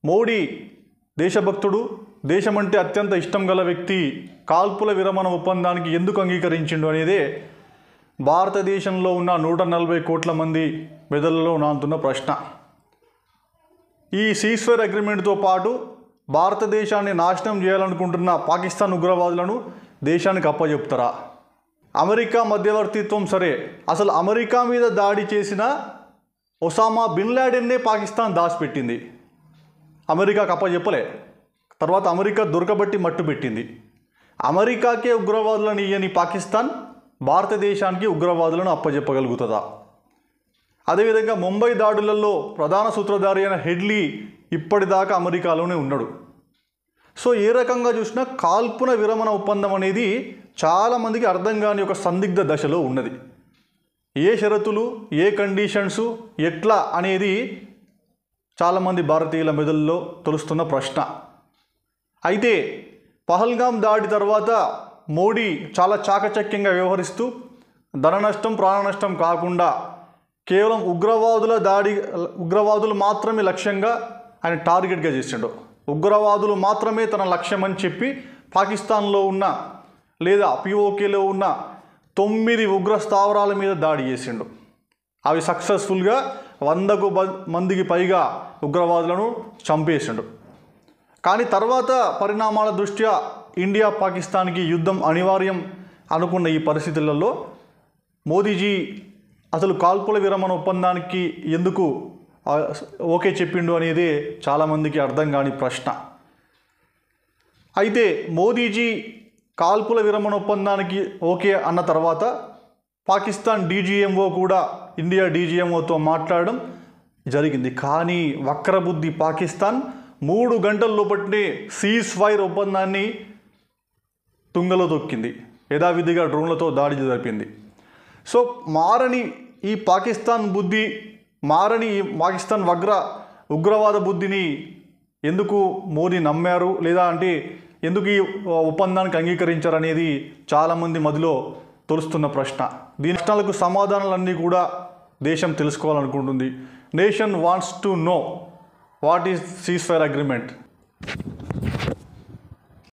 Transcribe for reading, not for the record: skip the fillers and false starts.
మోడీ దేశభక్తుడు, దేశమంటే అత్యంత ఇష్టం గల వ్యక్తి కాల్పుల విరమణ ఒప్పందానికి ఎందుకు అంగీకరించిండు అనేదే భారతదేశంలో ఉన్న 140 కోట్ల మంది మెదళ్ళలో నానుతున్న ప్రశ్న. ఈ సీజ్ఫైర్ అగ్రిమెంట్తో పాటు భారతదేశాన్ని నాశనం చేయాలనుకుంటున్న పాకిస్తాన్ ఉగ్రవాదులను దేశానికి అప్పచెప్తారా? అమెరికా మధ్యవర్తిత్వం సరే, అసలు అమెరికా మీద దాడి చేసిన ఒసామా బిన్ లాడెన్నే పాకిస్తాన్ దాచిపెట్టింది, అమెరికాకు అప్పచెప్పలే. తర్వాత అమెరికా దొరకబట్టి మట్టు పెట్టింది. అమెరికాకే ఉగ్రవాదులను ఇయ్యని పాకిస్తాన్ భారతదేశానికి ఉగ్రవాదులను అప్పచెప్పగలుగుతుందా? అదేవిధంగా ముంబై దాడులలో ప్రధాన సూత్రధారి అయిన హెడ్లీ ఇప్పటిదాకా అమెరికాలోనే ఉన్నాడు. సో ఏ రకంగా చూసినా కాల్పుల విరమణ ఒప్పందం అనేది చాలామందికి అర్థం కాని ఒక సందిగ్ధ దశలో ఉన్నది. ఏ షరతులు, ఏ కండిషన్స్, ఎట్లా అనేది చాలామంది భారతీయుల మెదళ్ళలో తొలుస్తున్న ప్రశ్న. అయితే పహల్గామ్ దాడి తర్వాత మోడీ చాలా చాకచక్యంగా వ్యవహరిస్తూ ధన నష్టం, ప్రాణ నష్టం కాకుండా కేవలం ఉగ్రవాదులు మాత్రమే లక్ష్యంగా ఆయన టార్గెట్గా చేసిండు. ఉగ్రవాదులు మాత్రమే తన లక్ష్యం అని చెప్పి పాకిస్తాన్లో ఉన్న లేదా పిఓకేలో ఉన్న 9 ఉగ్ర స్థావరాల మీద దాడి చేసిండు. అవి సక్సెస్ఫుల్గా 100 మందికి పైగా ఉగ్రవాదులను చంపేసిండు. కానీ తర్వాత పరిణామాల దృష్ట్యా ఇండియా పాకిస్తాన్కి యుద్ధం అనివార్యం అనుకున్న ఈ పరిస్థితులలో మోదీజీ అసలు కాల్పుల విరమణ ఒప్పందానికి ఎందుకు ఓకే చెప్పిండు అనేది చాలామందికి అర్థం కాని ప్రశ్న. అయితే మోదీజీ కాల్పుల విరమణ ఒప్పందానికి ఓకే అన్న తర్వాత పాకిస్తాన్ డీజీఎంఓ కూడా ఇండియా డీజీఎంఓతో మాట్లాడడం జరిగింది. కానీ వక్రబుద్ధి పాకిస్తాన్ 3 గంటల లోపట్నే సీజ్ ఫైర్ ఒప్పందాన్ని తుంగలో తొక్కింది, యథావిధిగా డ్రోన్లతో దాడి జరిపింది. సో మారని ఈ పాకిస్తాన్ బుద్ధి, మారని ఈ పాకిస్తాన్ ఉగ్రవాద బుద్ధిని ఎందుకు మోదీ నమ్మారు, లేదా అంటే ఎందుకు ఈ ఒప్పందానికి అంగీకరించారనేది చాలామంది మధ్యలో తొలుస్తున్న ప్రశ్న. దీని ప్రశ్నలకు సమాధానాలన్నీ కూడా దేశం తెలుసుకోవాలనుకుంటుంది. Nation wants to know what is ceasefire agreement.